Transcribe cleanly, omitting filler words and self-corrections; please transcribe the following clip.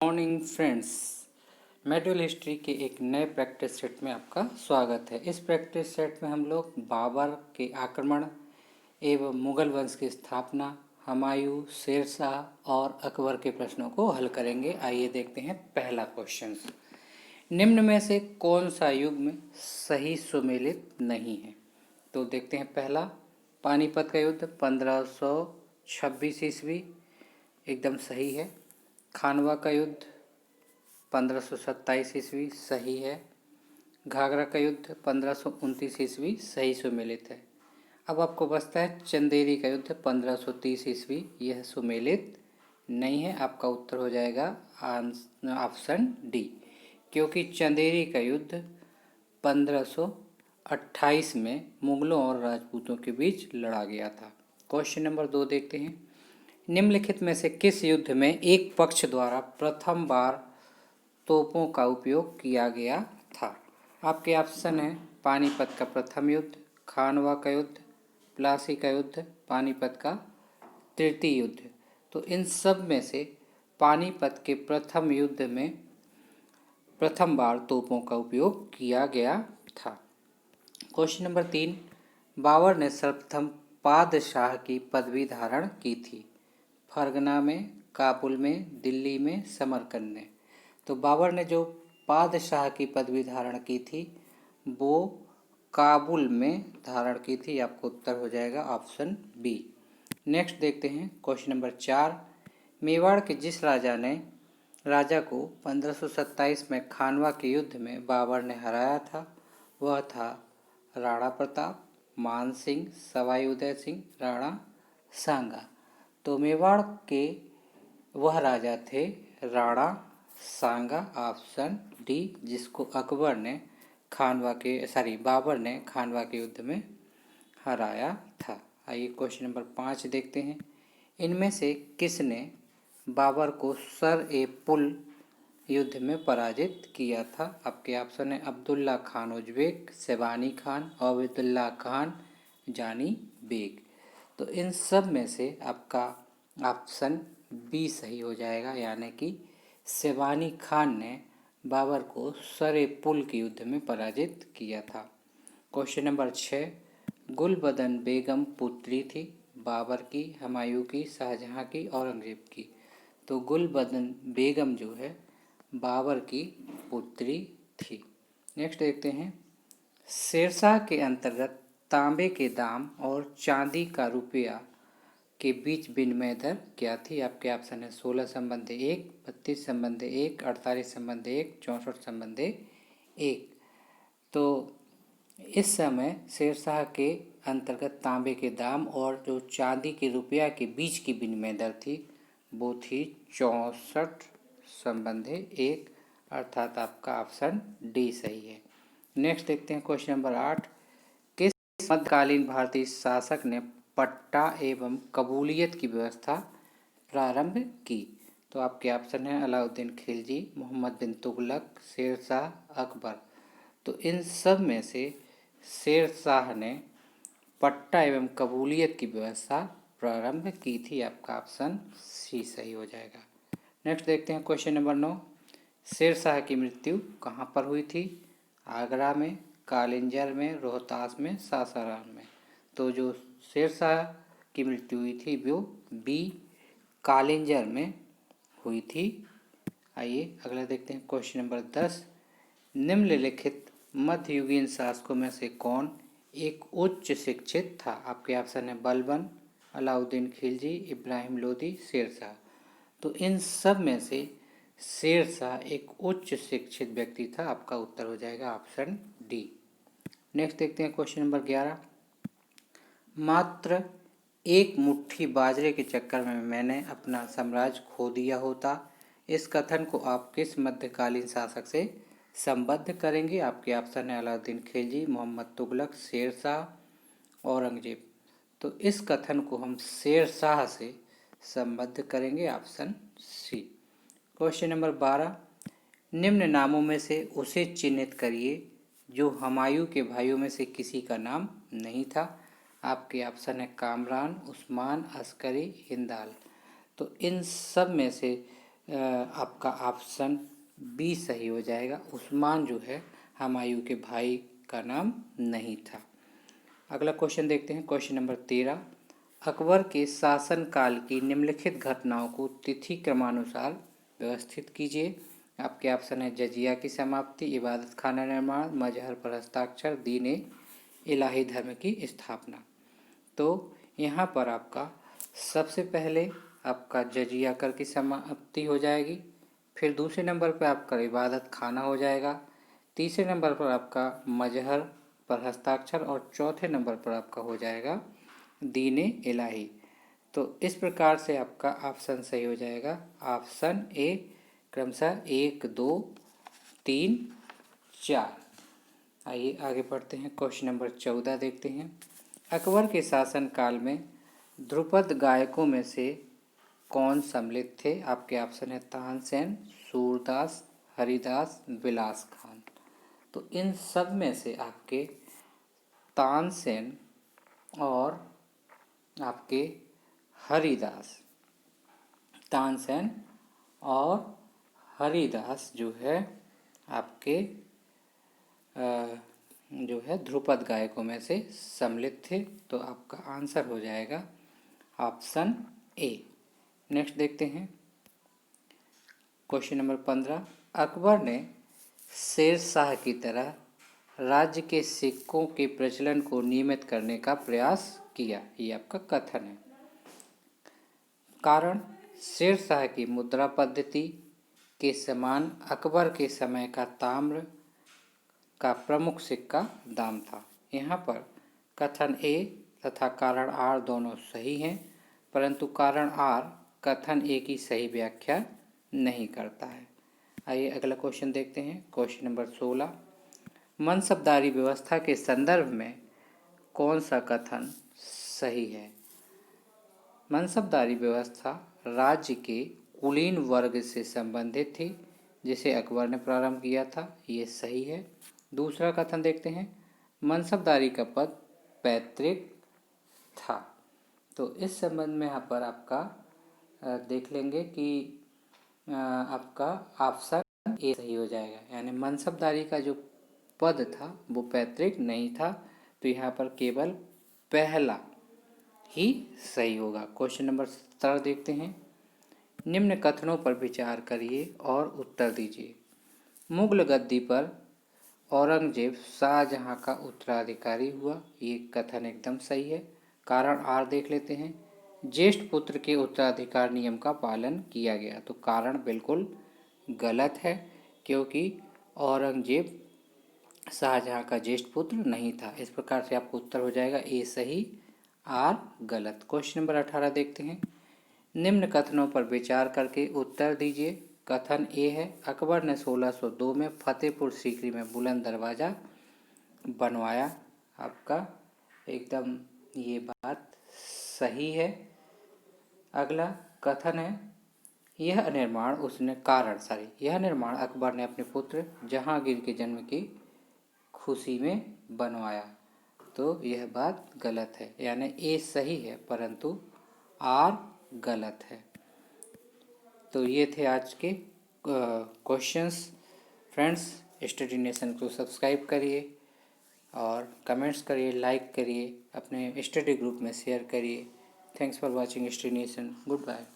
Morning friends, medieval history के एक नए प्रैक्टिस सेट में आपका स्वागत है। इस प्रैक्टिस सेट में हम लोग बाबर के आक्रमण एवं मुगल वंश की स्थापना, हुमायूं, शेर शाह और अकबर के प्रश्नों को हल करेंगे। आइए देखते हैं पहला क्वेश्चन। निम्न में से कौन सा युग्म सही सुमेलित नहीं है? तो देखते हैं पहला, पानीपत का युद्ध 1526 ईस्वी, एकदम सही है। खानवा का युद्ध 1527 ईस्वी, सही है। घाघरा का युद्ध 1529 ईस्वी, सही सुमेलित है। अब आपको बचता है चंदेरी का युद्ध 1530 ईस्वी, यह सुमेलित नहीं है। आपका उत्तर हो जाएगा ऑप्शन डी, क्योंकि चंदेरी का युद्ध 1528 में मुगलों और राजपूतों के बीच लड़ा गया था। क्वेश्चन नंबर 2 देखते हैं। निम्नलिखित में से किस युद्ध में एक पक्ष द्वारा प्रथम बार तोपों का उपयोग किया गया था? आपके ऑप्शन है पानीपत का प्रथम युद्ध, खानवा का युद्ध, प्लासी का युद्ध, पानीपत का तृतीय युद्ध। तो इन सब में से पानीपत के प्रथम युद्ध में प्रथम बार तोपों का उपयोग किया गया था। क्वेश्चन नंबर 3, बाबर ने सर्वप्रथम पादशाह की पदवी धारण की थी? फरगना में, काबुल में, दिल्ली में, समरकंद में। तो बाबर ने जो पादशाह की पदवी धारण की थी वो काबुल में धारण की थी। आपको उत्तर हो जाएगा ऑप्शन बी। नेक्स्ट देखते हैं क्वेश्चन नंबर 4, मेवाड़ के जिस राजा को 1527 में खानवा के युद्ध में बाबर ने हराया था वह था राणा प्रताप, मान सिंह, सवाई उदय सिंह, राणा सांगा। तो मेवाड़ के वह राजा थे राणा सांगा, ऑप्शन डी, जिसको बाबर ने खानवा के युद्ध में हराया था। आइए क्वेश्चन नंबर 5 देखते हैं। इनमें से किसने बाबर को सर ए पुल युद्ध में पराजित किया था? आपके ऑप्शन है अब्दुल्ला खान उज़्बेक, शेबानी खान, अब्दुल्ला खान, जानी बेग। तो इन सब में से आपका ऑप्शन बी सही हो जाएगा, यानी कि शेबानी खान ने बाबर को सर पुल के युद्ध में पराजित किया था। क्वेश्चन नंबर 6, गुलबदन बेगम पुत्री थी बाबर की, हुमायूं की, शाहजहां की, औरंगजेब की? तो गुलबदन बेगम जो है बाबर की पुत्री थी। नेक्स्ट देखते हैं, शेरशाह के अंतर्गत तांबे के दाम और चांदी का रुपया के बीच विनिमय दर क्या थी? आपके ऑप्शन है 16/1, 32/1, 48/1, 64/1। तो इस समय शेरशाह के अंतर्गत तांबे के दाम और जो चांदी के रुपया के बीच की विनिमय दर थी वो थी 64/1, अर्थात आपका ऑप्शन डी सही है। नेक्स्ट देखते हैं क्वेश्चन नंबर 8, किस मध्यकालीन भारतीय शासक ने पट्टा एवं कबूलियत की व्यवस्था प्रारंभ की? तो आपके ऑप्शन है अलाउद्दीन खिलजी, मोहम्मद बिन तुगलक, शेर शाह, अकबर। तो इन सब में से शेर शाह ने पट्टा एवं कबूलियत की व्यवस्था प्रारंभ की थी। आपका ऑप्शन सी सही हो जाएगा। नेक्स्ट देखते हैं क्वेश्चन नंबर 9, शेर शाह की मृत्यु कहाँ पर हुई थी? आगरा में, कालिंजर में, रोहतास में, सासाराम में? तो जो शेर शाह की मृत्यु हुई थी वो बी, कालिंजर में हुई थी। आइए अगला देखते हैं क्वेश्चन नंबर 10, निम्नलिखित मध्ययुगीन शासकों में से कौन एक उच्च शिक्षित था? आपके ऑप्शन है बलबन, अलाउद्दीन खिलजी, इब्राहिम लोदी, शेर शाह। तो इन सब में से शेर शाह एक उच्च शिक्षित व्यक्ति था। आपका उत्तर हो जाएगा ऑप्शन डी। नेक्स्ट देखते हैं क्वेश्चन नंबर 11, मात्र एक मुट्ठी बाजरे के चक्कर में मैंने अपना साम्राज्य खो दिया होता, इस कथन को आप किस मध्यकालीन शासक से संबद्ध करेंगे? आपके ऑप्शन है अलाउद्दीन खिलजी, मोहम्मद तुगलक, शेर शाह, औरंगजेब। तो इस कथन को हम शेर शाह से संबद्ध करेंगे, ऑप्शन सी। क्वेश्चन नंबर 12, निम्न नामों में से उसे चिन्हित करिए जो हुमायूं के भाइयों में से किसी का नाम नहीं था। आपके ऑप्शन है कामरान, उस्मान, अस्करी, हिंदाल। तो इन सब में से आपका ऑप्शन बी सही हो जाएगा। उस्मान जो है हुमायूं के भाई का नाम नहीं था। अगला क्वेश्चन देखते हैं, क्वेश्चन नंबर 13। अकबर के शासनकाल की निम्नलिखित घटनाओं को तिथि क्रमानुसार व्यवस्थित कीजिए। आपके ऑप्शन है जजिया की समाप्ति, इबादत खाना निर्माण, मजहर पर हस्ताक्षर, दीन इलाही धर्म की स्थापना। तो यहाँ पर आपका सबसे पहले आपका जजिया कर की समाप्ति हो जाएगी, फिर दूसरे नंबर पर आपका इबादत खाना हो जाएगा, तीसरे नंबर पर आपका मजहर पर हस्ताक्षर और चौथे नंबर पर आपका हो जाएगा दीन इलाही। तो इस प्रकार से आपका ऑप्शन सही हो जाएगा, ऑप्शन ए क्रमशः 1 2 3 4। आइए आगे बढ़ते हैं, क्वेश्चन नंबर 14 देखते हैं। अकबर के शासनकाल में ध्रुपद गायकों में से कौन सम्मिलित थे? आपके ऑप्शन है तानसेन, सूरदास, हरिदास, विलास खान। तो इन सब में से आपके तानसेन और आपके हरिदास, तानसेन और हरिदास जो है आपके जो है ध्रुपद गायकों में से सम्मिलित थे। तो आपका आंसर हो जाएगा ऑप्शन ए। नेक्स्ट देखते हैं, क्वेश्चन नंबर 15। अकबर ने शेर शाह की तरह राज्य के सिक्कों के प्रचलन को नियमित करने का प्रयास किया, ये आपका कथन है। कारण शेर शाह की मुद्रा पद्धति के समान अकबर के समय का ताम्र का प्रमुख सिक्का दाम था। यहाँ पर कथन ए तथा कारण आर दोनों सही हैं, परंतु कारण आर कथन ए की सही व्याख्या नहीं करता है। आइए अगला क्वेश्चन देखते हैं, क्वेश्चन नंबर 16। मनसबदारी व्यवस्था के संदर्भ में कौन सा कथन सही है? मनसबदारी व्यवस्था राज्य के कुलीन वर्ग से संबंधित थी, जिसे अकबर ने प्रारंभ किया था, ये सही है। दूसरा कथन देखते हैं, मनसबदारी का पद पैतृक था। तो इस संबंध में यहाँ पर आपका देख लेंगे कि आपका ऑप्शन ए सही हो जाएगा, यानी मनसबदारी का जो पद था वो पैतृक नहीं था। तो यहाँ पर केवल पहला ही सही होगा। क्वेश्चन नंबर 17 देखते हैं। निम्न कथनों पर विचार करिए और उत्तर दीजिए। मुगल गद्दी पर औरंगजेब शाहजहां का उत्तराधिकारी हुआ, ये कथन एकदम सही है। कारण आर देख लेते हैं, ज्येष्ठ पुत्र के उत्तराधिकार नियम का पालन किया गया। तो कारण बिल्कुल गलत है, क्योंकि औरंगजेब शाहजहां का ज्येष्ठ पुत्र नहीं था। इस प्रकार से आपको उत्तर हो जाएगा ए सही, आर गलत। क्वेश्चन नंबर 18 देखते हैं। निम्न कथनों पर विचार करके उत्तर दीजिए। कथन ए है, अकबर ने 1602 में फतेहपुर सीकरी में बुलंद दरवाज़ा बनवाया। आपका एकदम ये बात सही है। अगला कथन है, यह निर्माण अकबर ने अपने पुत्र जहांगीर के जन्म की खुशी में बनवाया। तो यह बात गलत है, यानी ए सही है परंतु आर गलत है। तो ये थे आज के क्वेश्चंस। फ्रेंड्स, स्टडी नेशन को सब्सक्राइब करिए और कमेंट्स करिए, लाइक करिए, अपने स्टडी ग्रुप में शेयर करिए। Thanks for watching Study Nation. Good bye.